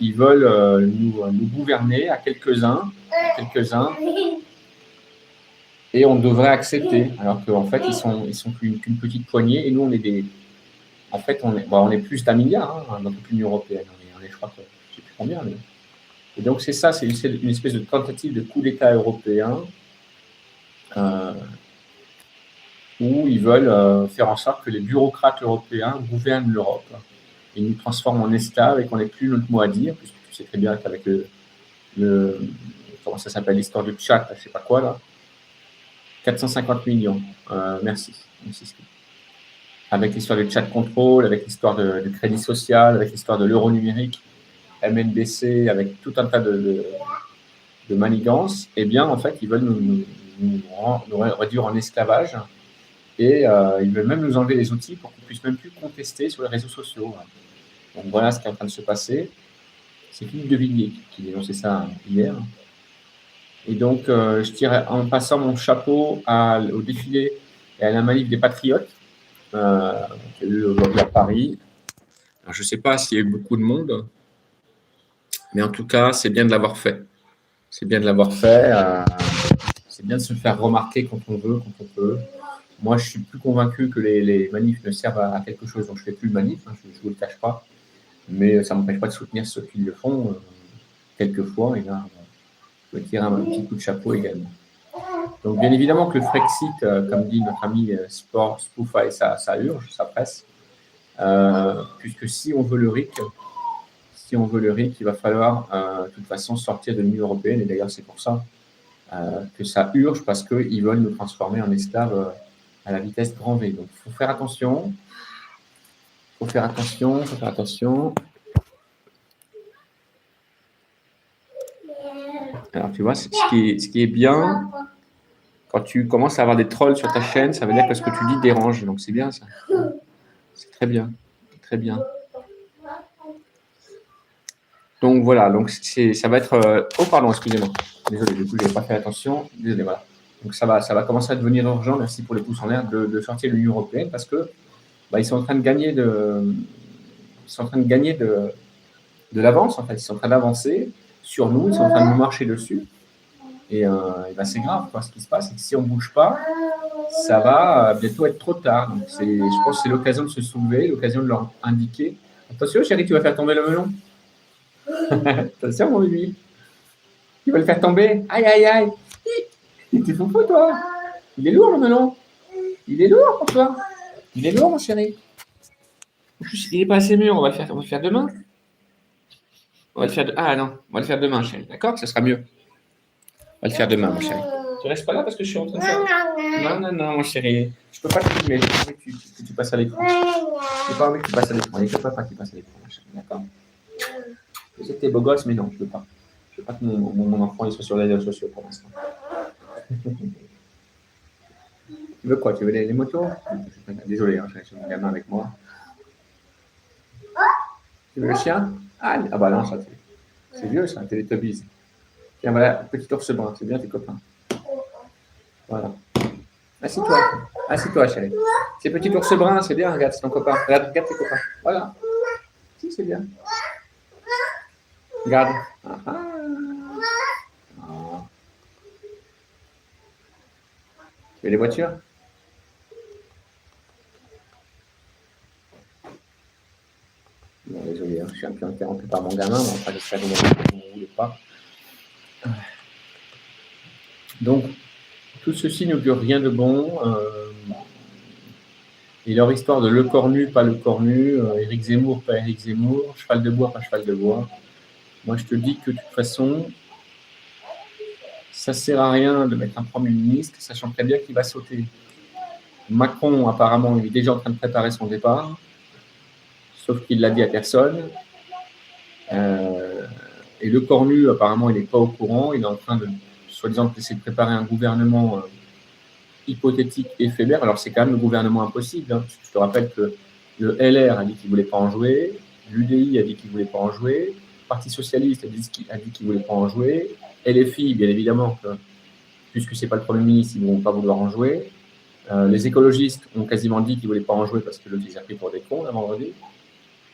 ils veulent nous gouverner à quelques-uns, et on devrait accepter, alors qu'en fait, ils sont qu'une petite poignée, et nous, on est des. En fait, on est plus d'1 milliard dans toute l'Union européenne. On est, je crois que je ne sais plus combien. Mais... Et donc, c'est ça, c'est une espèce de tentative de coup d'État européen où ils veulent faire en sorte que les bureaucrates européens gouvernent l'Europe et nous transforment en esclaves et qu'on n'ait plus notre mot à dire, puisque tu sais très bien qu'avec comment ça s'appelle, l'histoire du Tchad, je ne sais pas quoi, là, 450 millions. Merci. Avec l'histoire du Tchad Control, avec l'histoire du crédit social, avec l'histoire de l'euro numérique, MNBC, avec tout un tas de manigances, eh bien, en fait, ils veulent nous réduire en esclavage et ils veulent même nous enlever les outils pour qu'on ne puisse même plus contester sur les réseaux sociaux. Donc, voilà ce qui est en train de se passer. C'est Philippe de Villiers qui dénonçait ça hier. Et donc, je dirais, en passant mon chapeau au défilé et à la manif des Patriotes, qui a eu lieu aujourd'hui à Paris. Alors, je ne sais pas s'il y a eu beaucoup de monde, mais en tout cas, c'est bien de l'avoir fait. C'est bien de l'avoir fait. C'est bien de se faire remarquer quand on veut, quand on peut. Moi, je suis plus convaincu que les manifs ne servent à quelque chose, donc je ne fais plus de manifs, je ne vous le cache pas. Mais ça ne m'empêche pas de soutenir ceux qui le font quelquefois. Et là, je vais tirer un petit coup de chapeau également. Donc, bien évidemment que le Frexit, comme dit notre ami Spoufa, et ça urge, ça presse. Puisque si on veut le RIC, il va falloir de toute façon sortir de l'Union européenne. Et d'ailleurs, c'est pour ça que ça urge, parce qu'ils veulent nous transformer en esclaves à la vitesse grand V. Donc, il faut faire attention. Alors, tu vois, ce qui est bien, quand tu commences à avoir des trolls sur ta chaîne, ça veut dire que ce que tu dis dérange. Donc, c'est bien ça. C'est très bien. Très bien. Donc, voilà. Donc, ça va être... Oh, pardon, excusez-moi. Désolé, du coup, je n'ai pas fait attention. Désolé, voilà. Donc, ça va commencer à devenir urgent, merci pour les pouces en l'air, de sortir de l'Union européenne, parce que ils sont en train de gagner de l'avance, en fait. Ils sont en train d'avancer sur nous, ils sont en train de nous marcher dessus. Et c'est grave, quoi. Ce qui se passe, c'est que si on ne bouge pas, ça va bientôt être trop tard. Donc, je pense que c'est l'occasion de se soulever, l'occasion de leur indiquer. Attention, chérie, tu vas faire tomber le melon. Attention, mon bébé. Tu vas le faire tomber. Aïe, aïe, aïe. T'es fou, toi. Il est lourd, le melon. Il est lourd pour toi. Il est lourd, mon chéri. Il n'est pas assez mûr. On va le faire demain. Ah non, on va le faire demain, chéri. D'accord? Ça sera mieux. On va le faire demain, mon chéri. Tu restes pas là parce que je suis en train de faire. Non, mon chéri. Je peux pas te filmer. J'ai pas envie que tu passes à l'écran. J'ai pas envie que tu passes à l'écran. Il n'y a que papa qui passe à l'écran, mon chéri. D'accord? Je sais que t'es beau gosse, mais non, je ne veux pas. Je ne veux pas que mon enfant il soit sur les réseaux sociaux pour l'instant. Tu veux quoi? Tu veux les motos? Désolé, j'ai mon gamin avec moi. Tu veux le chien? Ah bah non, ça c'est vieux, ça, Télétobies. Tiens, voilà, petit ours brun, c'est bien tes copains. Voilà. Assis-toi, chérie. C'est petit ours brun, c'est bien, regarde, c'est ton copain. Regarde tes copains. Voilà. Si, c'est bien. Regarde. Tu veux les voitures? Bon, désolé, je suis un peu interrompu par mon gamin, mais enfin, j'espère que vous ne voulez pas. Donc, tout ceci n'augure rien de bon. Et leur histoire de le cornu, pas le cornu, Éric Zemmour, pas Éric Zemmour, cheval de bois, pas cheval de bois. Moi, je te dis que de toute façon, ça ne sert à rien de mettre un Premier ministre, sachant très bien qu'il va sauter. Macron, apparemment, il est déjà en train de préparer son départ, sauf qu'il ne l'a dit à personne. Et le cornu, apparemment, il n'est pas au courant. Il est en train de, soi-disant, essayer de préparer un gouvernement hypothétique éphémère. Alors, c'est quand même le gouvernement impossible. Hein. Je te rappelle que le LR a dit qu'il ne voulait pas en jouer, l'UDI a dit qu'il ne voulait pas en jouer, le Parti Socialiste a dit qu'il ne voulait pas en jouer, LFI, bien évidemment, puisque ce n'est pas le Premier ministre, ils ne vont pas vouloir en jouer. Les écologistes ont quasiment dit qu'ils ne voulaient pas en jouer parce que l'autre, ils ont pris pour des cons, là, vendredi.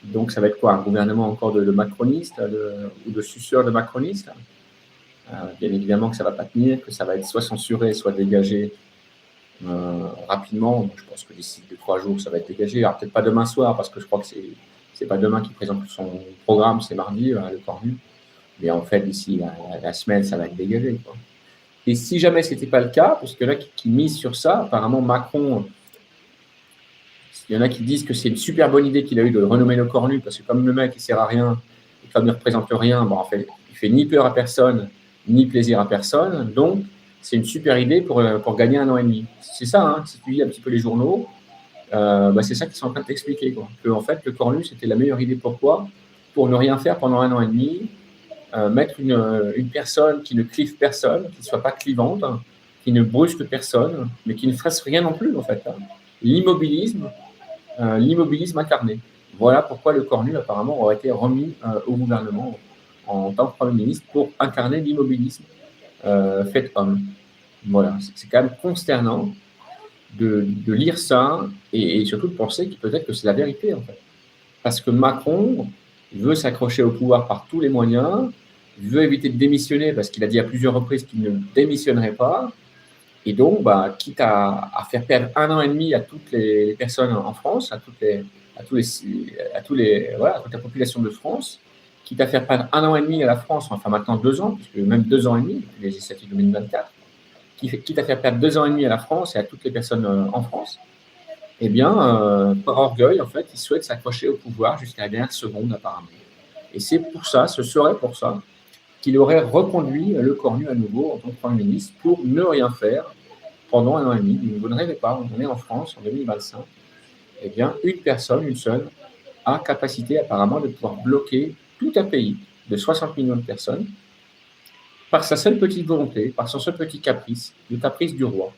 Donc, ça va être quoi? Un gouvernement encore de macronistes ou de suceurs de macronistes? Bien évidemment que ça ne va pas tenir, que ça va être soit censuré, soit dégagé rapidement. Donc, je pense que d'ici 2-3 jours, ça va être dégagé. Alors, peut-être pas demain soir, parce que je crois que c'est pas demain qu'il présente son programme, c'est mardi, le Cornu. Mais en fait, d'ici la semaine, ça va être dégagé, quoi. Et si jamais ce n'était pas le cas, parce que là, qui misent sur ça, apparemment Macron, il y en a qui disent que c'est une super bonne idée qu'il a eu de renommer le Cornu, parce que comme le mec, il ne sert à rien, et comme il ne représente rien, bon, en fait, il fait ni peur à personne, ni plaisir à personne. Donc, c'est une super idée pour gagner 1 an et demi. C'est ça, hein, si tu lis un petit peu les journaux, c'est ça qu'ils sont en train de t'expliquer. Que, en fait, le Cornu, c'était la meilleure idée. Pourquoi? Pour ne rien faire pendant 1 an et demi, mettre une personne qui ne clive personne, qui ne soit pas clivante, qui ne brusque personne, mais qui ne fasse rien non plus, en fait. Hein. L'immobilisme incarné. Voilà pourquoi le Cornu, apparemment, aurait été remis au gouvernement en tant que Premier ministre pour incarner l'immobilisme fait homme. Voilà, c'est quand même consternant de lire ça et surtout de penser que peut-être que c'est la vérité, en fait. Parce que Macron veut s'accrocher au pouvoir par tous les moyens, il veut éviter de démissionner parce qu'il a dit à plusieurs reprises qu'il ne démissionnerait pas. Et donc, quitte à faire perdre 1 an et demi à toutes les personnes en France, à toute la population de France, quitte à faire perdre 1 an et demi à la France, enfin maintenant 2 ans, puisque même 2 ans et demi, les législatives 2024, quitte à faire perdre 2 ans et demi à la France et à toutes les personnes en France, eh bien, par orgueil, en fait, il souhaite s'accrocher au pouvoir jusqu'à la dernière seconde, apparemment. Et c'est pour ça, ce serait pour ça, qu'il aurait reconduit le Cornu à nouveau en tant que Premier ministre pour ne rien faire pendant 1 an et demi. Vous ne rêvez pas, on est en France en 2025. Eh bien, une personne, une seule, a capacité apparemment de pouvoir bloquer tout un pays de 60 millions de personnes par sa seule petite volonté, par son seul petit caprice, le caprice du roi.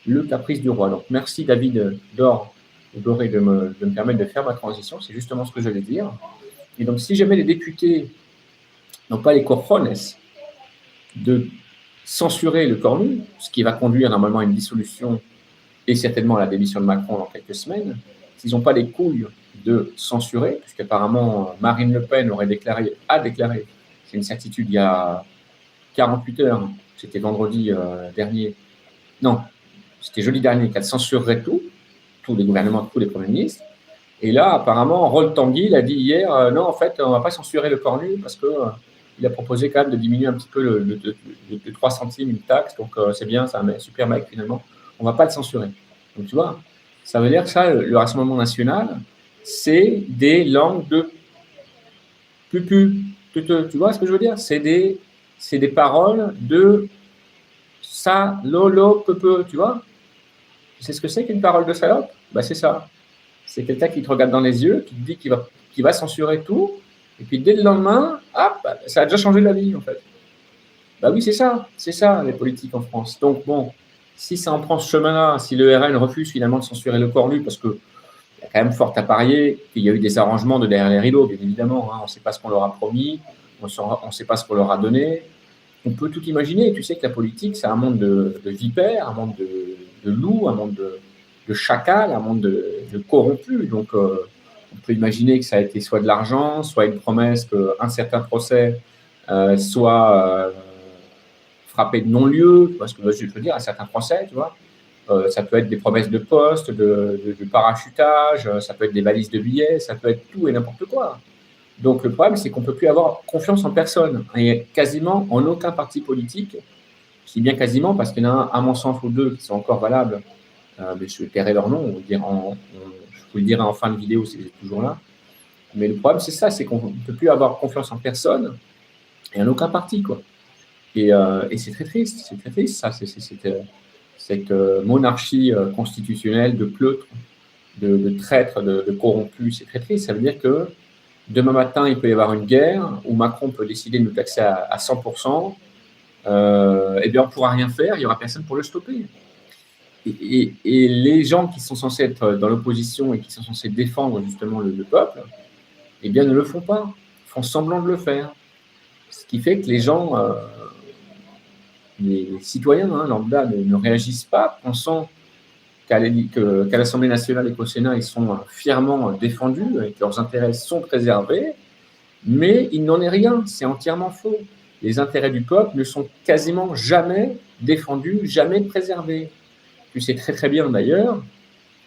Le caprice du roi. Donc, merci David Doré de me permettre de faire ma transition. C'est justement ce que je vais dire. Et donc, si jamais les députés n'ont pas les cojones de censurer le Cornu, ce qui va conduire normalement à une dissolution et certainement à la démission de Macron dans quelques semaines, s'ils n'ont pas les couilles de censurer, puisqu'apparemment Marine Le Pen a déclaré, c'est une certitude, il y a 48 heures, c'était vendredi dernier, non, c'était jeudi dernier, qu'elle censurerait tous les gouvernements, tous les premiers ministres. Et là, apparemment, Rolf Tanguy a dit hier, non, en fait, on ne va pas censurer le Cornu parce qu'il a proposé quand même de diminuer un petit peu de 3 centimes une taxe, donc c'est bien, c'est un super mec finalement, on ne va pas le censurer. Donc tu vois, ça veut dire que ça, le Rassemblement national, c'est des langues de pupu, tu vois ce que je veux dire? C'est des paroles de ça, lolo, peu, tu vois? Tu sais ce que c'est qu'une parole de salope? C'est ça. C'est quelqu'un qui te regarde dans les yeux, qui te dit qu'il va censurer tout, et puis dès le lendemain, hop, ça a déjà changé la vie, en fait. Oui, c'est ça, les politiques en France. Donc, bon, si ça en prend ce chemin-là, si le RN refuse finalement de censurer le Cornu, parce qu'il y a quand même fort à parier qu'il y a eu des arrangements de derrière les rideaux, bien évidemment, hein, on ne sait pas ce qu'on leur a promis, on ne sait pas ce qu'on leur a donné, on peut tout imaginer. Tu sais que la politique, c'est un monde de vipères, un monde de loups, un monde de chacals, un monde de corrompus. Donc, on peut imaginer que ça a été soit de l'argent, soit une promesse qu'un certain procès soit frappé de non-lieu, tu vois ce que je veux dire, un certain procès, tu vois. Ça peut être des promesses de poste, de parachutage, ça peut être des valises de billets, ça peut être tout et n'importe quoi. Donc, le problème, c'est qu'on ne peut plus avoir confiance en personne, et quasiment en aucun parti politique. Je dis bien quasiment parce qu'il y en a un, à mon sens, ou deux qui sont encore valables, mais je tairai leur nom, je vous le dirai en fin de vidéo si vous êtes toujours là. Mais le problème, c'est ça, c'est qu'on ne peut plus avoir confiance en personne et en aucun parti, quoi. Et c'est très triste, ça, cette monarchie constitutionnelle de pleutres, de traîtres, de corrompus, c'est très triste. Ça veut dire que demain matin, il peut y avoir une guerre où Macron peut décider de nous taxer à 100%. Eh bien, on ne pourra rien faire, il n'y aura personne pour le stopper. Et les gens qui sont censés être dans l'opposition et qui sont censés défendre justement le peuple, eh bien, ne le font pas, font semblant de le faire. Ce qui fait que les gens, les citoyens lambda ne réagissent pas, pensant qu'à l'Assemblée nationale et qu'au Sénat, ils sont fièrement défendus et que leurs intérêts sont préservés, mais il n'en est rien, c'est entièrement faux. Les intérêts du peuple ne sont quasiment jamais défendus, jamais préservés. Tu sais très très bien d'ailleurs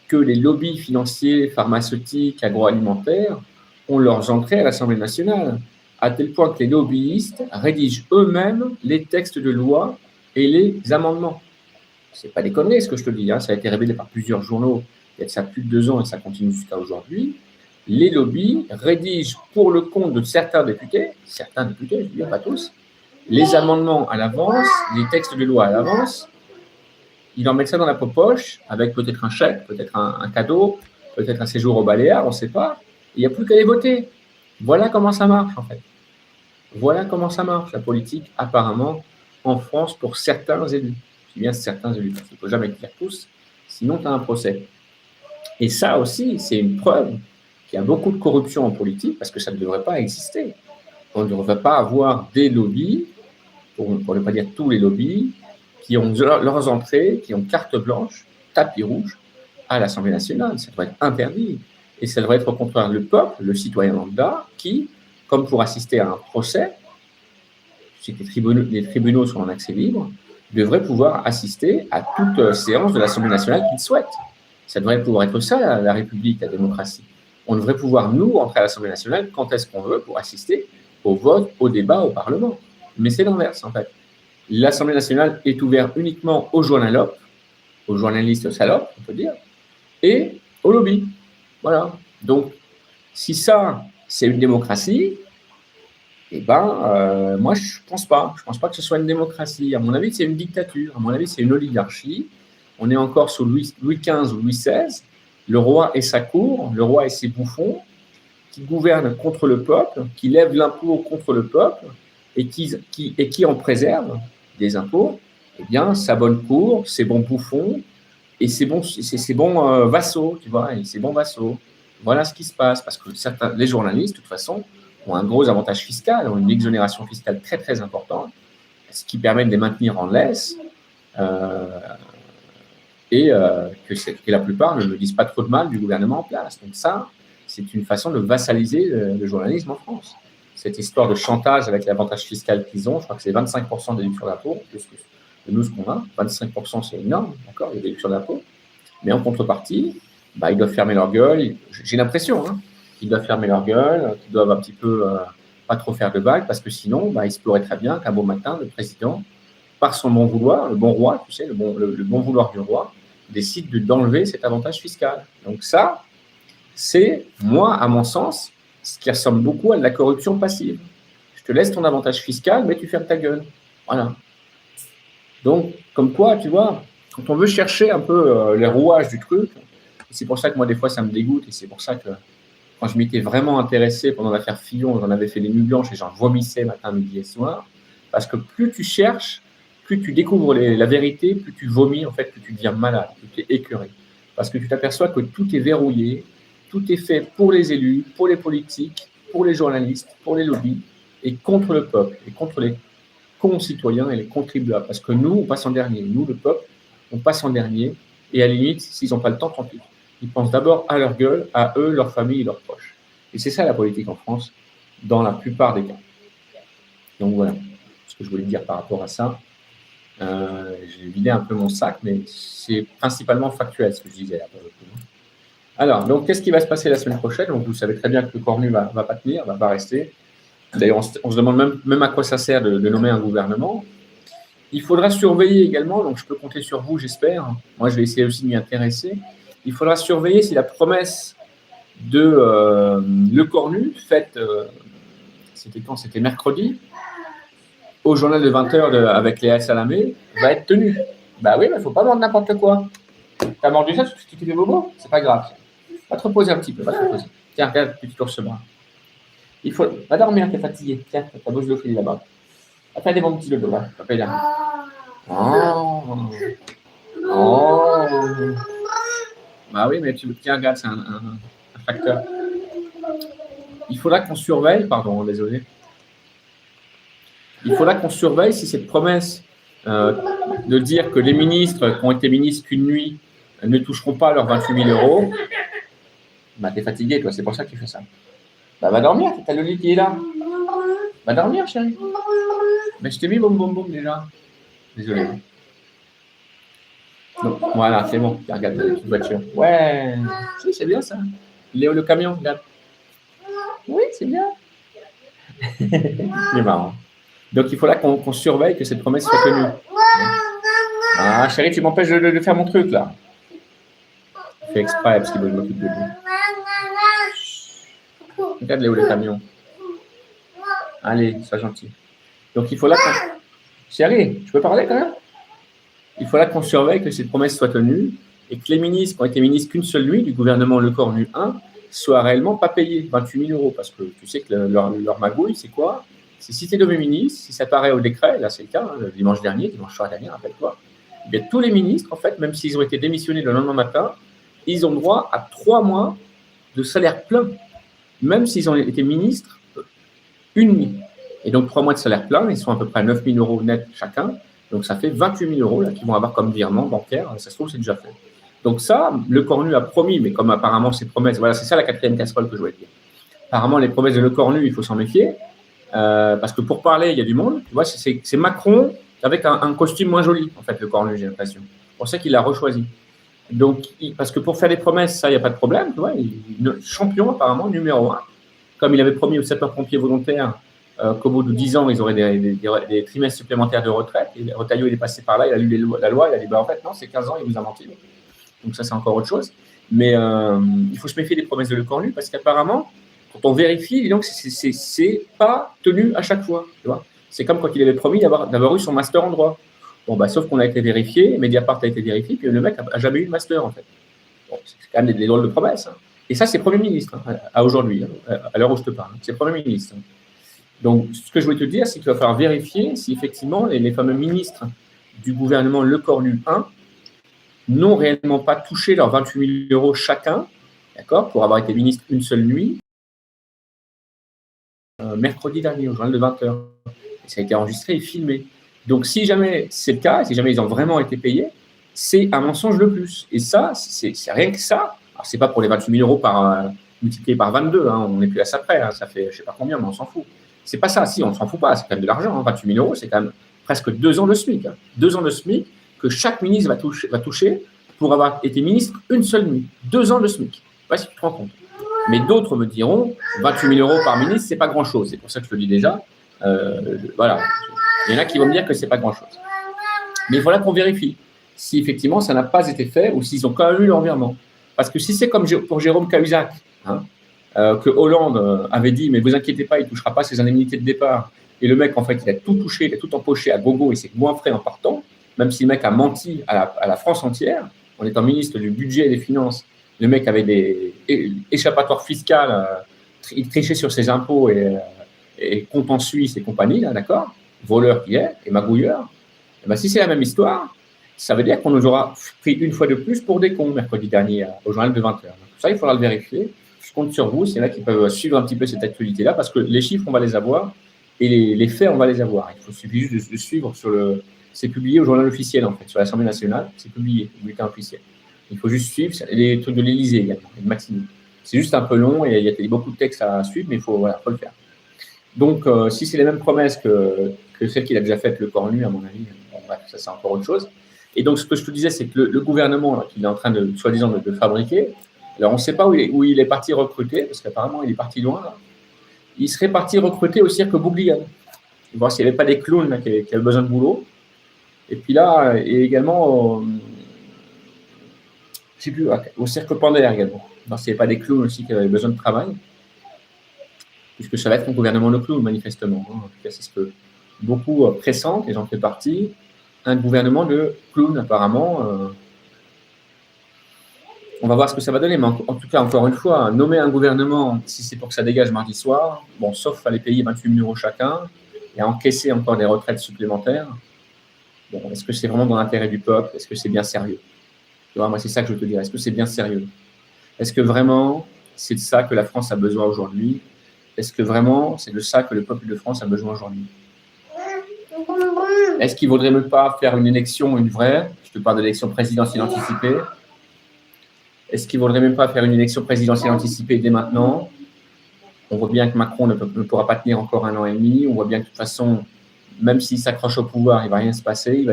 que les lobbies financiers, pharmaceutiques, agroalimentaires ont leurs entrées à l'Assemblée nationale, à tel point que les lobbyistes rédigent eux-mêmes les textes de loi et les amendements. Ce n'est pas des conneries ce que je te dis, hein. Ça a été révélé par plusieurs journaux il y a de ça plus de 2 ans et ça continue jusqu'à aujourd'hui. Les lobbies rédigent pour le compte de certains députés, je dis pas tous, les amendements à l'avance, les textes de loi à l'avance. Ils en mettent ça dans la poche avec peut-être un chèque, peut-être un cadeau, peut-être un séjour au Baléares, on ne sait pas. Il n'y a plus qu'à les voter. Voilà comment ça marche en fait. Voilà comment ça marche la politique apparemment en France pour certains élus. Je dis bien certains élus, parce qu'il ne faut jamais le faire tous, sinon tu as un procès. Et ça aussi, c'est une preuve qu'il y a beaucoup de corruption en politique parce que ça ne devrait pas exister. On ne devrait pas avoir des lobbies, pour ne pas dire tous les lobbies, qui ont leurs entrées, qui ont carte blanche, tapis rouge à l'Assemblée nationale. Ça devrait être interdit. Et ça devrait être au contraire le peuple, le citoyen lambda, qui, comme pour assister à un procès, si les tribunaux sont en accès libre, devrait pouvoir assister à toute séance de l'Assemblée nationale qu'il souhaite. Ça devrait pouvoir être ça, la République, la démocratie. On devrait pouvoir, nous, entrer à l'Assemblée nationale quand est-ce qu'on veut pour assister au vote, au débat, au Parlement. Mais c'est l'inverse, en fait. L'Assemblée nationale est ouverte uniquement aux journalopes, aux journalistes salopes, on peut dire, et aux lobbies. Voilà. Donc, si ça, c'est une démocratie, eh ben, moi, je ne pense pas. Je ne pense pas que ce soit une démocratie. À mon avis, c'est une dictature. À mon avis, c'est une oligarchie. On est encore sous Louis XV ou Louis XVI. Le roi et sa cour, le roi et ses bouffons, qui gouvernent contre le peuple, qui lèvent l'impôt contre le peuple et qui en préservent des impôts, eh bien, sa bonne cour, ses bons bouffons et ses bons vassaux, tu vois, et ses bons vassaux. Voilà ce qui se passe, parce que les journalistes, de toute façon, ont un gros avantage fiscal, ont une exonération fiscale très, très importante, ce qui permet de les maintenir en laisse et que la plupart ne disent pas trop de mal du gouvernement en place. Donc ça, c'est une façon de vassaliser le journalisme en France. Cette histoire de chantage avec l'avantage fiscal qu'ils ont, je crois que c'est 25% de déduction d'impôt, plus que nous ce qu'on a. 25%, c'est énorme, d'accord, les déductions d'impôt. Mais en contrepartie, ils doivent fermer leur gueule. J'ai l'impression qu'ils doivent fermer leur gueule, qu'ils doivent un petit peu pas trop faire de vagues, parce que sinon, il se pourrait très bien qu'un beau matin, le président, par son bon vouloir, le bon roi, tu sais, le bon vouloir du roi, décide d'enlever cet avantage fiscal. Donc ça, c'est, moi, à mon sens, ce qui ressemble beaucoup à de la corruption passive. Je te laisse ton avantage fiscal, mais tu fermes ta gueule. Voilà. Donc, comme quoi, tu vois, quand on veut chercher un peu les rouages du truc, c'est pour ça que moi, des fois, ça me dégoûte, et c'est pour ça que quand je m'étais vraiment intéressé pendant l'affaire Fillon, j'en avais fait les nuits blanches et j'en vomissais matin, midi et soir, parce que plus tu cherches, plus tu découvres la vérité, plus tu vomis, en fait, plus tu deviens malade, plus tu es écœuré. Parce que tu t'aperçois que tout est verrouillé, tout est fait pour les élus, pour les politiques, pour les journalistes, pour les lobbies, et contre le peuple, et contre les concitoyens et les contribuables. Parce que nous, on passe en dernier. Nous, le peuple, on passe en dernier, et à la limite, s'ils n'ont pas le temps, tant pis. Ils pensent d'abord à leur gueule, à eux, leur famille et leurs proches. Et c'est ça la politique en France, dans la plupart des cas. Donc voilà ce que je voulais dire par rapport à ça. J'ai vidé un peu mon sac, mais c'est principalement factuel ce que je disais. Alors, donc, qu'est-ce qui va se passer la semaine prochaine? Donc, vous savez très bien que le Cornu ne va pas tenir, va pas rester. D'ailleurs, on se demande même à quoi ça sert de nommer un gouvernement. Il faudra surveiller également, donc je peux compter sur vous, j'espère. Moi, je vais essayer aussi de m'y intéresser. Il faudra surveiller si la promesse de Le Cornu, faite, c'était quand? C'était mercredi, au journal de 20h avec Léa Salamé, va être tenue. Bah oui, mais il ne faut pas mordre n'importe quoi. T'as mordu ça, tu t'es fait bobo? C'est pas grave. Va te reposer un petit peu, va te reposer. Tiens, regarde, petit ours brun. Va dormir, t'es fatigué. Tiens, ta bosse d'eau file là-bas. Va faire des bons petits dodo, là. Va pas y aller. Oh. Bah oui, mais tiens, regarde, c'est un facteur. Il faudra qu'on surveille, pardon, désolé. Il faudra qu'on surveille si cette promesse de dire que les ministres qui ont été ministres qu'une nuit ne toucheront pas leurs 28 000 euros. Bah, t'es fatigué, toi, c'est pour ça que tu fais ça. Bah, va dormir, t'as le lit qui est là. Va dormir, chérie. Mais je t'ai mis boum boum boum déjà. Désolé. Donc, voilà, c'est bon. Regarde la petite voiture. Ouais, si, c'est bien ça. Léo le camion, regarde. Oui, c'est bien. C'est marrant. Donc, il faut là qu'on surveille que cette promesse soit tenue. Ah, chérie, tu m'empêches de faire mon truc, là. Je fais exprès parce qu'il veut que je m'occupe de lui. Regarde Léo le camion. Allez, sois gentil. Donc, il faut là qu'on... Chérie, tu peux parler quand même? Il faut là qu'on surveille que cette promesse soit tenue et que les ministres qui ont été ministres qu'une seule nuit du gouvernement Lecornu 1 soient réellement pas payés 28 000 euros. Parce que tu sais que leur magouille, c'est quoi? C'est si tu es nommé ministre, si ça paraît au décret, là c'est le cas, le dimanche soir dernier, rappelle-toi, eh bien, tous les ministres, en fait, même s'ils ont été démissionnés le lendemain matin, ils ont droit à 3 mois de salaire plein, même s'ils ont été ministres une nuit. Et donc, 3 mois de salaire plein, ils sont à peu près à 9 000 euros net chacun. Donc, ça fait 28 000 euros là, qu'ils vont avoir comme virement bancaire. Ça se trouve, c'est déjà fait. Donc, ça, Lecornu a promis, mais comme apparemment ses promesses, voilà, c'est ça la 4e casserole que je voulais dire. Apparemment, les promesses de Lecornu, il faut s'en méfier. Parce que pour parler, il y a du monde. Tu vois, c'est Macron avec un costume moins joli, en fait, Lecornu, j'ai l'impression. C'est pour ça qu'il l'a rechoisi. Donc, parce que pour faire des promesses, ça, il n'y a pas de problème. Tu vois, champion, apparemment, numéro 1. Comme il avait promis aux sapeurs-pompiers volontaires qu'au bout de 10 ans, ils auraient des trimestres supplémentaires de retraite. Et Retailleau, il est passé par là, il a lu la loi, il a dit bah, en fait, non, c'est 15 ans, il vous a menti. Donc, ça, c'est encore autre chose. Mais il faut se méfier des promesses de Lecornu parce qu'apparemment, quand on vérifie, donc, c'est pas tenu à chaque fois. Tu vois, c'est comme quand il avait promis d'avoir eu son master en droit. Bon, bah, sauf qu'on a été vérifié, Mediapart a été vérifié, puis le mec n'a jamais eu de master, en fait. Bon, c'est quand même des drôles de promesses. Hein. Et ça, c'est Premier ministre, hein, à aujourd'hui, hein, à l'heure où je te parle. C'est Premier ministre. Donc, ce que je voulais te dire, c'est qu'il va falloir vérifier si effectivement les fameux ministres du gouvernement Lecornu 1 n'ont réellement pas touché leurs 28 000 euros chacun, d'accord, pour avoir été ministre une seule nuit, mercredi dernier, au journal de 20h. Et ça a été enregistré et filmé. Donc, si jamais c'est le cas, si jamais ils ont vraiment été payés, c'est un mensonge de plus. Et ça, c'est rien que ça. Alors, ce n'est pas pour les 28 000 euros multiplié par 22, hein, on n'est plus à ça près, hein, ça fait je ne sais pas combien, mais on s'en fout. C'est pas ça, si, on ne s'en fout pas, c'est quand même de l'argent, hein, 28 000 euros, c'est quand même presque 2 ans de SMIC. Hein, 2 ans de SMIC que chaque ministre va toucher pour avoir été ministre une seule nuit. 2 ans de SMIC. Je ne sais pas si tu te rends compte. Mais d'autres me diront, 28 000 euros par ministre, ce n'est pas grand-chose. C'est pour ça que je le dis déjà. Voilà. Il y en a qui vont me dire que ce n'est pas grand-chose. Mais il faut là qu'on vérifie si effectivement ça n'a pas été fait ou s'ils ont quand même eu leur virement. Parce que si c'est comme pour Jérôme Cahuzac, hein, que Hollande avait dit, mais vous inquiétez pas, il ne touchera pas ses indemnités de départ. Et le mec, en fait, il a tout touché, il a tout empoché à gogo et s'est goinfré en partant, même si le mec a menti à la France entière, en étant ministre du budget et des finances. Le mec avait des échappatoires fiscales, il trichait sur ses impôts et comptes en Suisse et compagnie, là, d'accord, voleur qui est, et magouilleur. Et ben, si c'est la même histoire, ça veut dire qu'on nous aura pris une fois de plus pour des cons mercredi dernier au journal de 20h. Donc, ça, il faudra le vérifier. Je compte sur vous, c'est là qui peuvent suivre un petit peu cette actualité-là, parce que les chiffres, on va les avoir, et les faits, on va les avoir. Il suffit juste de suivre c'est publié au journal officiel, en fait, sur l'Assemblée nationale, c'est publié, au bulletin officiel. Il faut juste suivre les trucs de l'Élysée également, et de Maximin. C'est juste un peu long, et il y a beaucoup de textes à suivre, mais il faut le faire. Donc, si c'est les mêmes promesses que celles qu'il a déjà faites, Lecornu, à mon avis, bon, bref, ça c'est encore autre chose. Et donc, ce que je te disais, c'est que le gouvernement là, qu'il est en train de, soi-disant, de fabriquer, alors on ne sait pas où il est parti recruter, parce qu'apparemment, il est parti loin. Là. Il serait parti recruter au cirque Bouglione, voir s'il n'y avait pas des clowns là, qui avaient besoin de boulot. Et puis là, et également, je ne sais plus, au cirque Pandaire également, voir s'il n'y avait pas des clowns aussi qui avaient besoin de travail. Puisque ça va être un gouvernement de clowns, manifestement. Hein. En tout cas, c'est ce que beaucoup pressentent, et j'en fais partie, un gouvernement de clowns, apparemment. On va voir ce que ça va donner, mais en tout cas, encore une fois, nommer un gouvernement, si c'est pour que ça dégage mardi soir, bon, sauf à les payer 28 000 euros chacun, et à encaisser encore des retraites supplémentaires, bon, est-ce que c'est vraiment dans l'intérêt du peuple? Est-ce que c'est bien sérieux? Tu vois, moi, c'est ça que je veux te dire. Est-ce que c'est bien sérieux? Est-ce que vraiment, c'est de ça que la France a besoin aujourd'hui? Est-ce que vraiment, c'est de ça que le peuple de France a besoin aujourd'hui? Est-ce qu'il ne vaudrait même pas faire une élection, une vraie, je te parle de l'élection présidentielle anticipée, Est-ce qu'il ne vaudrait même pas faire une élection présidentielle anticipée dès maintenant? On voit bien que Macron ne pourra pas tenir encore 1 an et demi. On voit bien que de toute façon, même s'il s'accroche au pouvoir, il ne va rien se passer.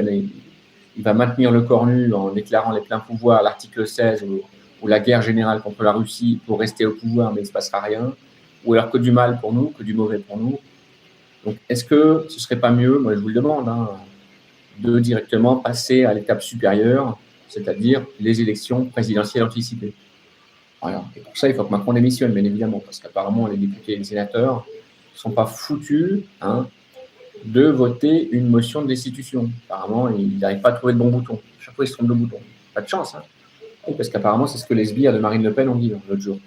Il va maintenir le corps nu en déclarant les pleins pouvoirs, l'article 16 ou la guerre générale contre la Russie pour rester au pouvoir, mais il ne se passera rien. Ou alors que du mal pour nous, que du mauvais pour nous. Donc, est-ce que ce ne serait pas mieux, moi je vous le demande, de directement passer à l'étape supérieure, c'est-à-dire les élections présidentielles anticipées? Voilà. Et pour ça, il faut que Macron démissionne, bien évidemment, parce qu'apparemment, les députés et les sénateurs ne sont pas foutus de voter une motion de destitution. Apparemment, ils n'arrivent pas à trouver le bon bouton. Chaque fois, ils se trompent de bouton. Pas de chance, parce qu'apparemment, c'est ce que les sbires de Marine Le Pen ont dit l'autre jour.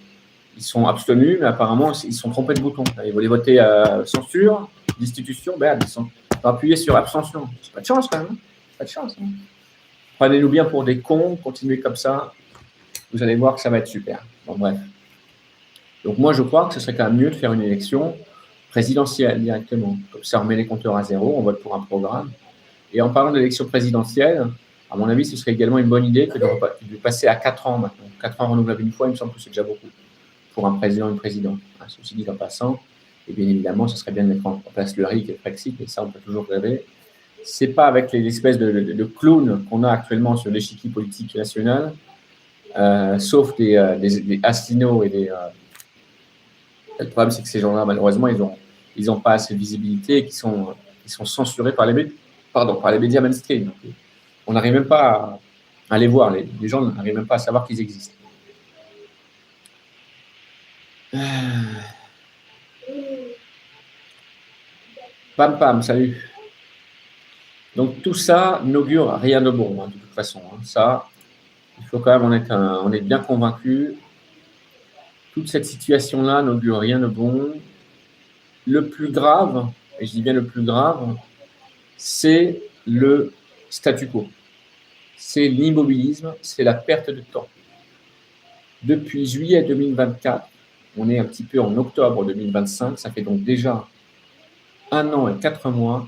Ils sont abstenus, mais apparemment, ils se sont trompés de bouton. Ils voulaient voter censure, destitution, ils ont appuyé sur abstention. C'est pas de chance, quand même. Pas de chance. Prenez-nous bien pour des cons, continuez comme ça. Vous allez voir que ça va être super. Bon, bref. Donc, moi, je crois que ce serait quand même mieux de faire une élection présidentielle directement. Comme ça, on met les compteurs à zéro, on vote pour un programme. Et en parlant d'élection présidentielle, à mon avis, ce serait également une bonne idée que de passer à 4 ans maintenant. 4 ans renouvelables une fois, il me semble que c'est déjà beaucoup pour un président et une présidente. Ceci dit en passant, et bien évidemment, ce serait bien de mettre en place le RIC et le Brexit, et ça, on peut toujours rêver. Ce n'est pas avec les espèces de clowns qu'on a actuellement sur l'échiquier politique national, sauf des asselineaux et des... Le problème, c'est que ces gens-là, malheureusement, ils n'ont pas assez de visibilité et qu'ils sont censurés par les médias mainstream. Donc, on n'arrive même pas à les voir. Les gens n'arrivent même pas à savoir qu'ils existent. Pam pam, salut. Donc tout ça n'augure rien de bon, de toute façon. Ça, il faut quand même on est bien convaincu. Toute cette situation-là n'augure rien de bon. Le plus grave, et je dis bien le plus grave, c'est le statu quo. C'est l'immobilisme, c'est la perte de temps. Depuis juillet 2024, on est un petit peu en octobre 2025, ça fait donc déjà 1 an et 4 mois,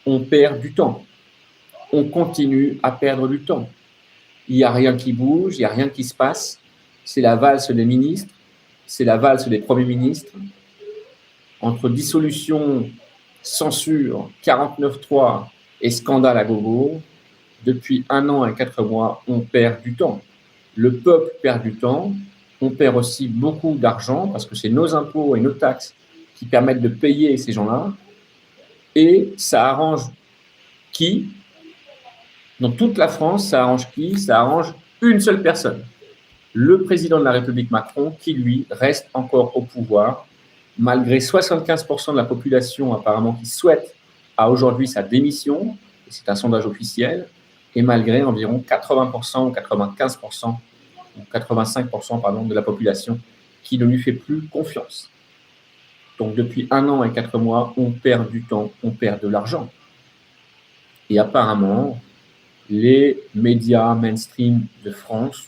on perd du temps. On continue à perdre du temps. Il n'y a rien qui bouge, il n'y a rien qui se passe. C'est la valse des ministres, c'est la valse des premiers ministres. Entre dissolution, censure, 49.3 et scandale à gogo, depuis 1 an et 4 mois, on perd du temps. Le peuple perd du temps. On perd aussi beaucoup d'argent parce que c'est nos impôts et nos taxes qui permettent de payer ces gens-là. Et ça arrange qui? Dans toute la France, ça arrange qui? Ça arrange une seule personne. Le président de la République Macron, qui lui reste encore au pouvoir, malgré 75% de la population apparemment qui souhaite à aujourd'hui sa démission, c'est un sondage officiel, et malgré environ 80% ou 95% ou 85% de la population qui ne lui fait plus confiance. Donc depuis 1 an et 4 mois, on perd du temps, on perd de l'argent. Et apparemment, les médias mainstream de France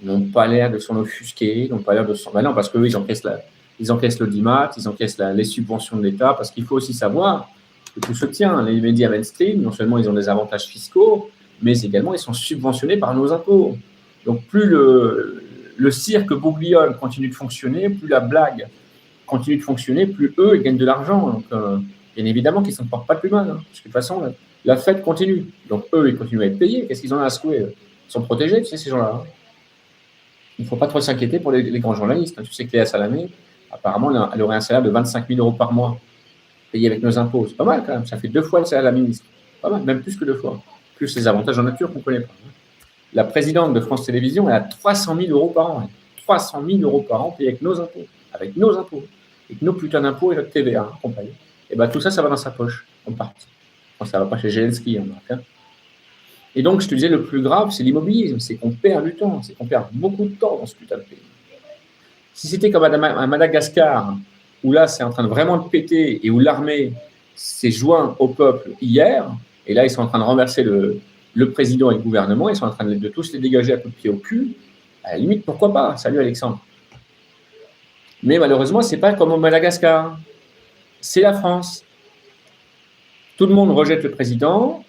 n'ont pas l'air de s'en offusquer, n'ont pas l'air de s'en... Ben non, parce qu'eux, ils encaissent l'audimat, ils encaissent les subventions de l'État, parce qu'il faut aussi savoir que tout se tient. Les médias mainstream, non seulement ils ont des avantages fiscaux, mais également ils sont subventionnés par nos impôts. Donc plus le cirque bouglione continue de fonctionner, plus la blague continue de fonctionner, plus eux, ils gagnent de l'argent. Donc bien évidemment qu'ils ne s'en portent pas plus mal, parce que de toute façon, la fête continue. Donc eux, ils continuent à être payés. Qu'est-ce qu'ils en ont à secouer? Ils sont protégés, tu sais, ces gens-là. Il ne faut pas trop s'inquiéter pour les grands journalistes. Tu sais que Léa Salamé, apparemment, elle aurait un salaire de 25 000 € par mois, payé avec nos impôts. C'est pas mal quand même. Ça fait 2 fois le salaire de la ministre. Pas mal, même plus que 2 fois. Plus les avantages en nature qu'on ne connaît pas. La présidente de France Télévisions, elle a 300 000 € par an. 300 000 € par an payés avec nos impôts. Avec nos impôts. Avec nos putains d'impôts et notre TVA, compagnie. Et bien tout ça, ça va dans sa poche, en partie. Enfin, ça ne va pas chez Zelensky, en marque. Et donc, je te disais, le plus grave, c'est l'immobilisme. C'est qu'on perd du temps. C'est qu'on perd beaucoup de temps dans ce putain de pays. Si c'était comme à Madagascar, où là, c'est en train de vraiment de péter et où l'armée s'est joint au peuple hier, et là, ils sont en train de renverser le président et le gouvernement, ils sont en train de tous les dégager à coups de pied au cul, à la limite, pourquoi pas? Salut Alexandre. Mais malheureusement, ce n'est pas comme au Madagascar. C'est la France. Tout le monde rejette le président,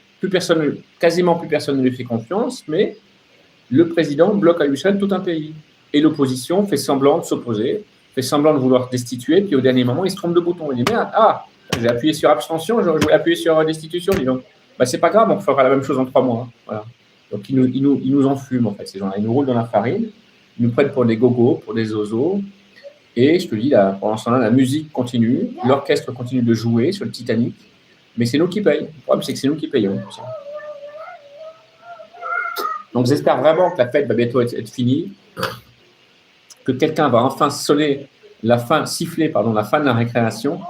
quasiment plus personne ne lui fait confiance, mais le président bloque à lui seul tout un pays. Et l'opposition fait semblant de s'opposer, fait semblant de vouloir destituer, puis au dernier moment, il se trompe de bouton. Il dit merde, j'ai appuyé sur abstention, je voulais appuyer sur destitution, dis donc. C'est pas grave, on fera la même chose en 3 mois. Hein. Voilà. Donc ils nous enfument, en fait, ces gens-là. Ils nous roulent dans la farine, ils nous prennent pour des gogos, pour des oiseaux. Et je te dis, là, pendant ce temps-là, la musique continue, l'orchestre continue de jouer sur le Titanic, mais c'est nous qui payons. Le problème, c'est que c'est nous qui payons. Donc j'espère vraiment que la fête va bientôt être finie, que quelqu'un va enfin siffler la fin de la récréation,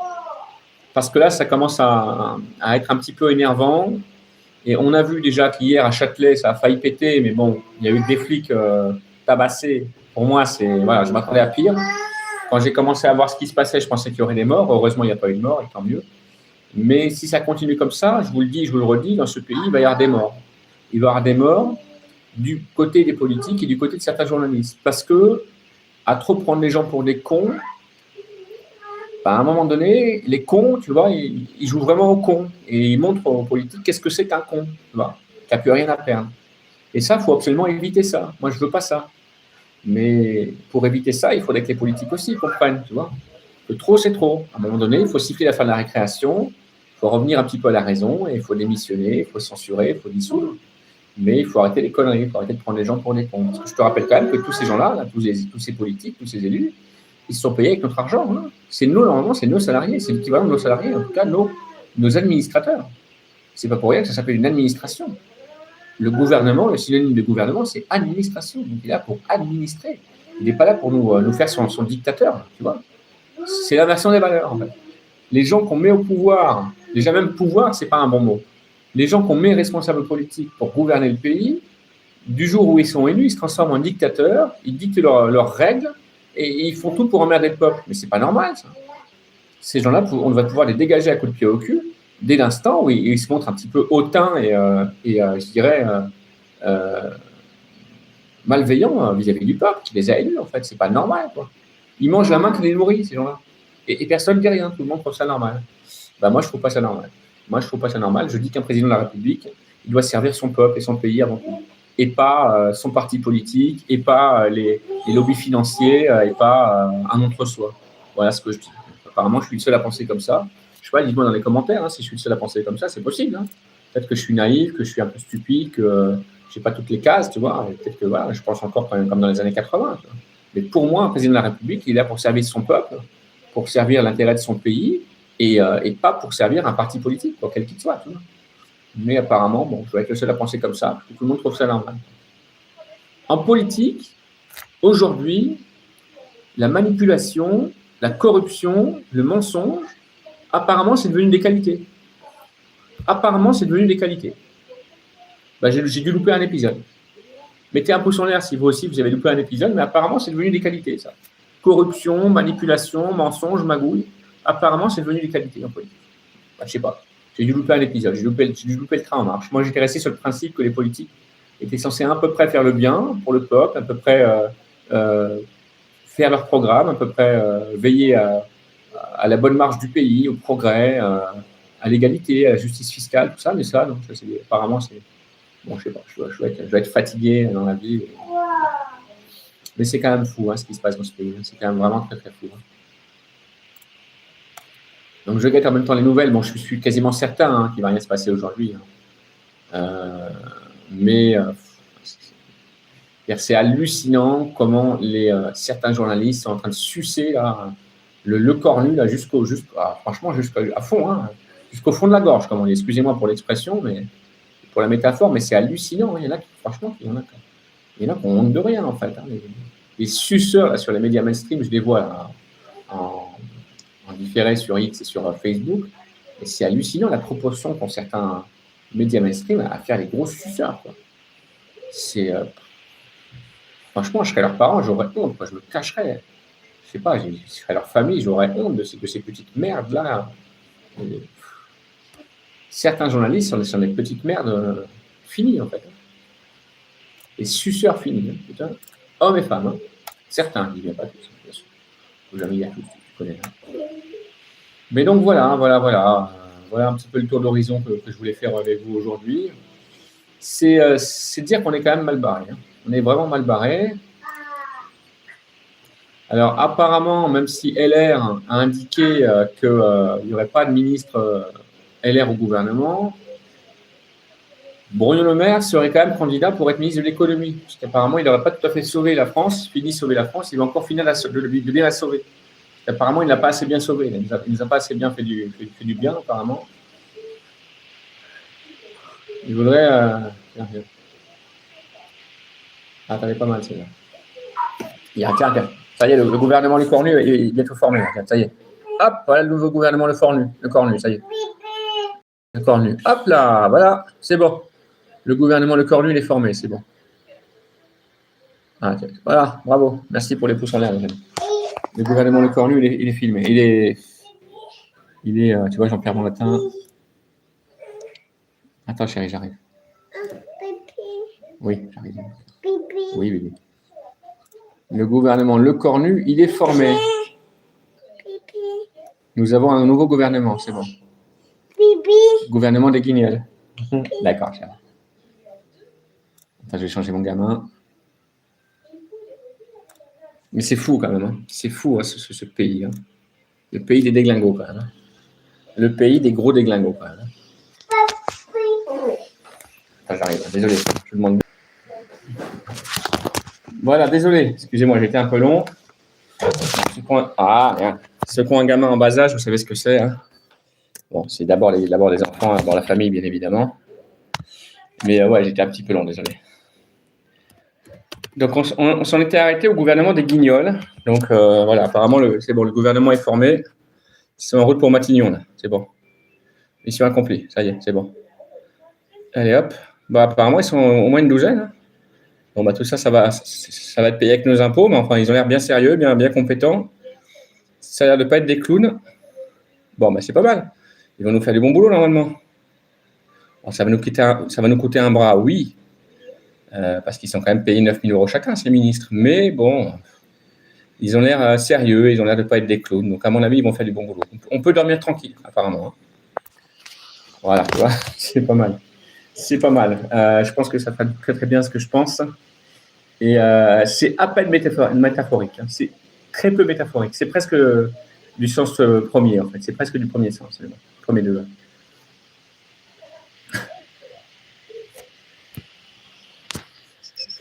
parce que là, ça commence à être un petit peu énervant. Et on a vu déjà qu'hier à Châtelet, ça a failli péter, mais bon, il y a eu des flics tabassés. Pour moi, voilà, je m'attendais à pire. Quand j'ai commencé à voir ce qui se passait, je pensais qu'il y aurait des morts. Heureusement, il n'y a pas eu de morts, et tant mieux. Mais si ça continue comme ça, je vous le dis, je vous le redis, dans ce pays, il va y avoir des morts. Il va y avoir des morts du côté des politiques et du côté de certains journalistes. Parce que, à trop prendre les gens pour des cons, à un moment donné, les cons, tu vois, ils jouent vraiment aux cons. Et ils montrent aux politiques qu'est-ce que c'est qu'un con, tu vois, qui n'a plus rien à perdre. Et ça, il faut absolument éviter ça. Moi, je ne veux pas ça. Mais pour éviter ça, il faudrait que les politiques aussi comprennent, tu vois. Que trop, c'est trop. À un moment donné, il faut siffler la fin de la récréation, il faut revenir un petit peu à la raison, et il faut démissionner, il faut censurer, il faut dissoudre. Mais il faut arrêter les conneries, il faut arrêter de prendre les gens pour des cons. Parce que je te rappelle quand même que tous ces gens-là, là, tous ces politiques, tous ces élus, ils se sont payés avec notre argent. Hein. C'est nous, normalement, c'est nos salariés, c'est l'équivalent de nos salariés, en tout cas nos administrateurs. C'est pas pour rien que ça s'appelle une administration. Le gouvernement, le synonyme de gouvernement, c'est administration. Donc il est là pour administrer. Il n'est pas là pour nous faire son dictateur, tu vois. C'est l'inversion des valeurs, en fait. Les gens qu'on met au pouvoir, déjà même pouvoir, c'est pas un bon mot. Les gens qu'on met responsables politiques pour gouverner le pays, du jour où ils sont élus, ils se transforment en dictateurs, ils dictent leurs règles et ils font tout pour emmerder le peuple. Mais c'est pas normal, ça. Ces gens-là, on va pouvoir les dégager à coups de pied au cul dès l'instant où ils se montrent un petit peu hautains et je dirais, malveillants vis-à-vis du peuple qui les a élus, en fait. C'est pas normal, quoi. Ils mangent la main qui les nourrit, ces gens-là. Et personne ne dit rien, tout le monde trouve ça normal. Moi, je trouve pas ça normal. Je dis qu'un président de la République, il doit servir son peuple et son pays avant tout. Et pas son parti politique, et pas les lobbies financiers, et pas un entre-soi. Voilà ce que je dis. Apparemment, je suis le seul à penser comme ça. Je sais pas, dites-moi dans les commentaires si je suis le seul à penser comme ça, c'est possible. Hein. Peut-être que je suis naïf, que je suis un peu stupide, que je n'ai pas toutes les cases, tu vois. Peut-être que voilà, je pense encore comme dans les années 80. Tu vois. Mais pour moi, un président de la République, il est là pour servir son peuple, pour servir l'intérêt de son pays, et pas pour servir un parti politique, quel qu'il soit. Tu vois. Mais apparemment, je dois être le seul à penser comme ça, tout le monde trouve ça normal. En politique, aujourd'hui, la manipulation, la corruption, le mensonge, apparemment, c'est devenu des qualités. J'ai dû louper un épisode. Mettez un pouce en l'air si vous aussi, vous avez loupé un épisode, mais apparemment, c'est devenu des qualités, ça. Corruption, manipulation, mensonge, magouille, apparemment, c'est devenu des qualités en politique. Je ne sais pas. J'ai dû louper un épisode, j'ai dû louper le train en marche. Moi, j'étais resté sur le principe que les politiques étaient censés à peu près faire le bien pour le peuple, à peu près faire leur programme, à peu près veiller à la bonne marche du pays, au progrès, à l'égalité, à la justice fiscale, tout ça. Mais ça, non, apparemment, c'est... Bon, je sais pas, je dois être fatigué dans la vie. Mais c'est quand même fou ce qui se passe dans ce pays. C'est quand même vraiment très, très fou. Donc, je guette en même temps les nouvelles. Bon, je suis quasiment certain qu'il ne va rien se passer aujourd'hui. Mais c'est hallucinant comment certains journalistes sont en train de sucer là, le corps nu là, franchement, jusqu'à fond, jusqu'au fond de la gorge, comme on dit. Excusez-moi pour l'expression, mais pour la métaphore, mais c'est hallucinant. Il y en a qui, franchement, il y en a qui ont honte de rien, en fait. Les suceurs là, sur les médias mainstream, je les vois là, en différé sur X et sur Facebook. Et c'est hallucinant la proportion qu'ont certains médias mainstream à faire les gros suceurs. Quoi. Franchement, je serais leurs parents, j'aurais honte. Quoi. Je me cacherais. Je sais pas, je serais leur famille, j'aurais honte de ces petites merdes-là. Certains journalistes sont des petites merdes finies, en fait. Les suceurs finis, putain. Hommes et femmes. Certains, il n'y a pas tous, bien sûr. Il faut jamais y a tous, tu connais. Mais donc voilà un petit peu le tour d'horizon que je voulais faire avec vous aujourd'hui. c'est dire qu'on est quand même mal barré. Hein. On est vraiment mal barré. Alors, apparemment, même si LR a indiqué qu'il n'y aurait pas de ministre LR au gouvernement, Bruno Le Maire serait quand même candidat pour être ministre de l'économie. Parce qu'apparemment, il n'aurait pas tout à fait sauvé la France, fini sauver la France, il va encore finir de bien la sauver. Apparemment, il n'a pas assez bien sauvé. Il ne nous a pas assez bien fait du bien, apparemment. Il voudrait. Ah, t'avais pas mal, celle-là. Tiens. Ça y est, le gouvernement Le Cornu est bientôt formé. Tiens, ça y est. Hop, voilà le nouveau gouvernement Le Cornu, ça y est. Le Cornu. Hop là, voilà, c'est bon. Le gouvernement Le Cornu, il est formé, c'est bon. Ah, okay. Voilà, bravo. Merci pour les pouces en l'air. Le gouvernement Le Cornu, il est filmé. Il est tu vois, Jean-Pierre Bonlatin. Attends, chérie, j'arrive. Oui, j'arrive. Oui, bébé. Le gouvernement Le Cornu, il est formé. Nous avons un nouveau gouvernement, c'est bon. Gouvernement des Guignols. D'accord, chérie. Attends, je vais changer mon gamin. Mais c'est fou quand même. Hein. C'est fou, hein, ce pays. Hein. Le pays des déglingos, quand même. Hein. Le pays des gros déglingos, quand même. Enfin, j'arrive. Désolé. Je demande. Voilà, désolé. Excusez-moi, j'étais un peu long. Ceux qui ont un gamin en bas âge, vous savez ce que c'est. Hein. Bon, c'est d'abord les enfants dans la famille, bien évidemment. Mais ouais, j'étais un petit peu long, désolé. Donc, on s'en était arrêté au gouvernement des Guignols. Donc, voilà, apparemment, c'est bon, le gouvernement est formé. Ils sont en route pour Matignon, là. C'est bon. Mission accomplie. Ça y est, c'est bon. Allez, hop. Bah, apparemment, ils sont au moins une douzaine. Hein. Bon, bah, tout ça, ça va être payé avec nos impôts. Mais enfin, ils ont l'air bien sérieux, bien compétents. Ça a l'air de ne pas être des clowns. Bon, bah, c'est pas mal. Ils vont nous faire du bon boulot, normalement. Alors, ça va nous coûter un bras, oui. Parce qu'ils sont quand même payés 9 000 € chacun, ces ministres. Mais bon, ils ont l'air sérieux, ils ont l'air de ne pas être des clowns. Donc, à mon avis, ils vont faire du bon boulot. On peut dormir tranquille, apparemment. Hein. Voilà, tu vois, c'est pas mal. C'est pas mal. Je pense que ça fait très, très bien ce que je pense. Et c'est à peine métaphorique. Hein. C'est très peu métaphorique. C'est presque du sens premier, en fait. C'est presque du premier sens, premier degré.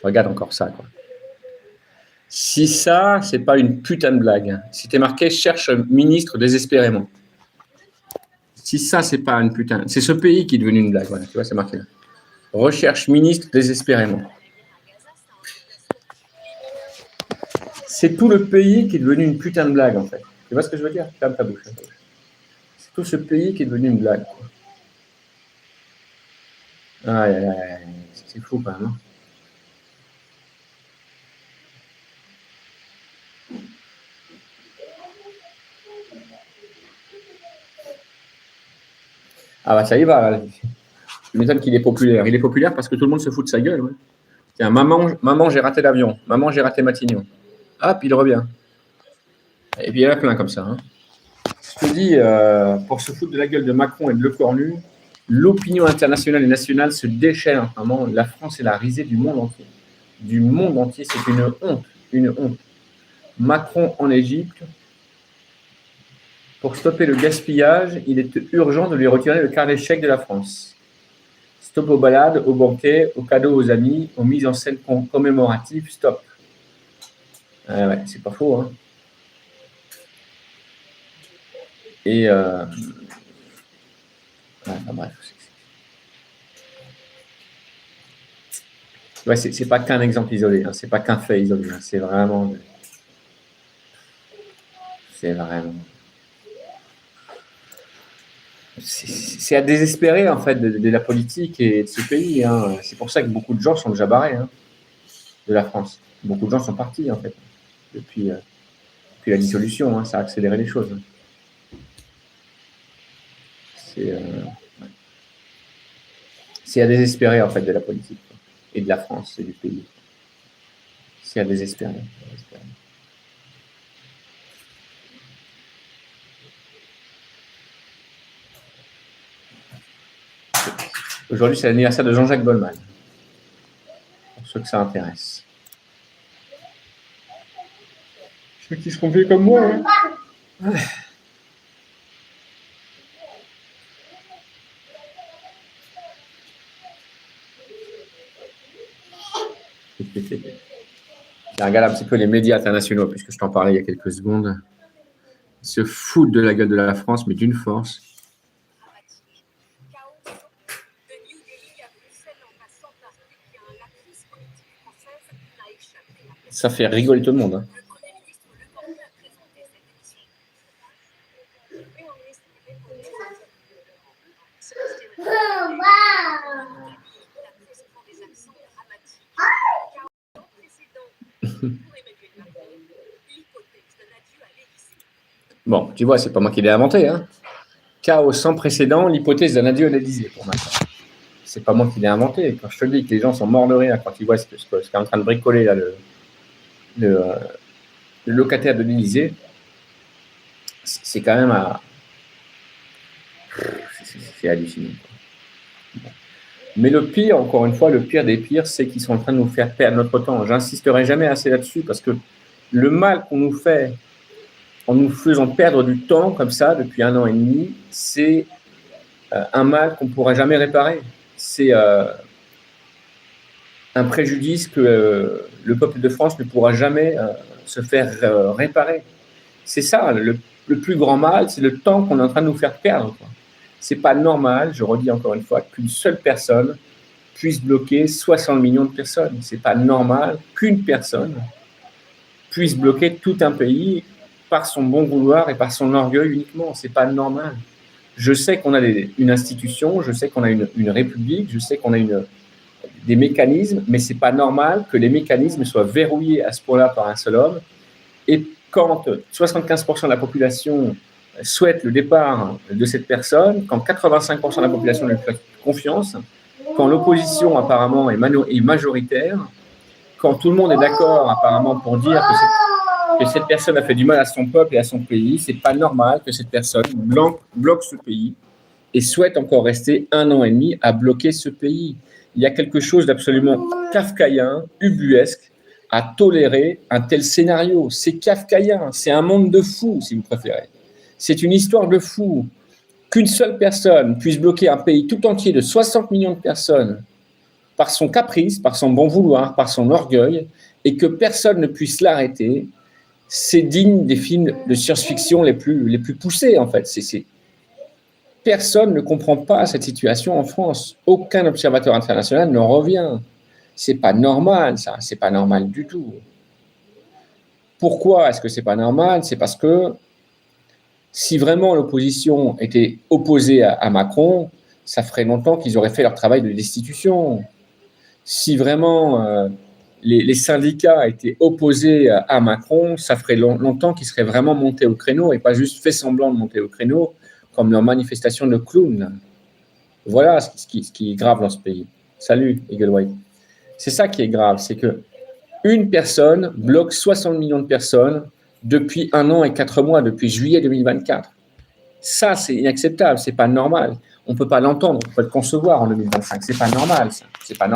Regarde encore ça, quoi. Si ça, c'est pas une putain de blague. C'était marqué « cherche ministre désespérément ». Si ça, c'est pas une putain... C'est ce pays qui est devenu une blague. Voilà, tu vois, c'est marqué là. Recherche ministre désespérément. C'est tout le pays qui est devenu une putain de blague, en fait. Tu vois ce que je veux dire? Ferme ta bouche. C'est tout ce pays qui est devenu une blague. C'est fou, quand même. Hein. Ah bah ça y va. Je m'étonne qu'il est populaire. Il est populaire parce que tout le monde se fout de sa gueule. Ouais. Tiens, maman, j'ai raté l'avion. Maman, j'ai raté Matignon. Hop, il revient. Et puis il y en a plein comme ça. Hein. Je te dis, pour se foutre de la gueule de Macron et de Le Cornu, l'opinion internationale et nationale se déchaîne. Vraiment, la France est la risée du monde entier. Du monde entier, c'est une honte. Une honte. Macron en Égypte. Pour stopper le gaspillage, il est urgent de lui retirer le carnet chèque de la France. Stop aux balades, aux banquets, aux cadeaux aux amis, aux mises en scène commémoratives, stop. Ouais, c'est pas faux. Hein. Et bref. Ouais, c'est pas qu'un exemple isolé, hein. C'est pas qu'un fait isolé. Hein. C'est vraiment. C'est à désespérer en fait de la politique et de ce pays. Hein. C'est pour ça que beaucoup de gens sont déjà barrés hein, de la France. Beaucoup de gens sont partis en fait depuis la dissolution. Hein. Ça a accéléré les choses. C'est à désespérer en fait de la politique quoi. Et de la France et du pays. C'est à désespérer. Aujourd'hui, c'est l'anniversaire de Jean-Jacques Goldman. ceux que ça intéresse. Ceux qui seront vieux comme moi. Hein. Regarde un petit peu les médias internationaux, puisque je t'en parlais il y a quelques secondes. Ils se foutent de la gueule de la France, mais d'une force. Ça fait rigoler tout le monde. Hein. Bon, tu vois, c'est pas moi qui l'ai inventé. Hein. Chaos sans précédent, l'hypothèse d'un adieu à l'Élysée, pour moi. C'est pas moi qui l'ai inventé. Quand je te dis que les gens sont morts de rire quand ils voient ce qu'est en train de bricoler là, le locataire de l'Élysée, c'est quand même c'est hallucinant. Mais le pire, encore une fois, le pire des pires, c'est qu'ils sont en train de nous faire perdre notre temps. J'insisterai jamais assez là-dessus parce que le mal qu'on nous fait en nous faisant perdre du temps comme ça depuis 1 an et demi, c'est un mal qu'on ne pourra jamais réparer. C'est un préjudice que le peuple de France ne pourra jamais se faire réparer. C'est ça, le plus grand mal, c'est le temps qu'on est en train de nous faire perdre. C'est pas normal, je redis encore une fois, qu'une seule personne puisse bloquer 60 millions de personnes. C'est pas normal qu'une personne puisse bloquer tout un pays par son bon vouloir et par son orgueil uniquement. C'est pas normal. Je sais qu'on a une institution, je sais qu'on a une république, je sais qu'on a des mécanismes, mais c'est pas normal que les mécanismes soient verrouillés à ce point-là par un seul homme. Et quand 75% de la population souhaite le départ de cette personne, quand 85% de la population lui fait confiance, quand l'opposition apparemment est majoritaire, quand tout le monde est d'accord apparemment pour dire que cette personne a fait du mal à son peuple et à son pays, c'est pas normal que cette personne bloque ce pays et souhaite encore rester 1 an et demi à bloquer ce pays. Il y a quelque chose d'absolument kafkaïen, ubuesque, à tolérer un tel scénario. C'est kafkaïen, c'est un monde de fous, si vous préférez. C'est une histoire de fous. Qu'une seule personne puisse bloquer un pays tout entier de 60 millions de personnes par son caprice, par son bon vouloir, par son orgueil, et que personne ne puisse l'arrêter, c'est digne des films de science-fiction les plus poussés, en fait. Personne ne comprend pas cette situation en France. Aucun observateur international n'en revient. C'est pas normal, ça. C'est pas normal du tout. Pourquoi est-ce que c'est pas normal? C'est parce que si vraiment l'opposition était opposée à Macron, ça ferait longtemps qu'ils auraient fait leur travail de destitution. Si vraiment les syndicats étaient opposés à Macron, ça ferait longtemps qu'ils seraient vraiment montés au créneau et pas juste fait semblant de monter au créneau comme leur manifestation de clowns. Voilà ce qui est grave dans ce pays. Salut, Eagle White. C'est ça qui est grave, c'est que une personne bloque 60 millions de personnes depuis 1 an et 4 mois, depuis juillet 2024. Ça, c'est inacceptable, c'est pas normal. On ne peut pas l'entendre, on ne peut pas le concevoir en 2025. C'est pas normal, ça. C'est pas normal.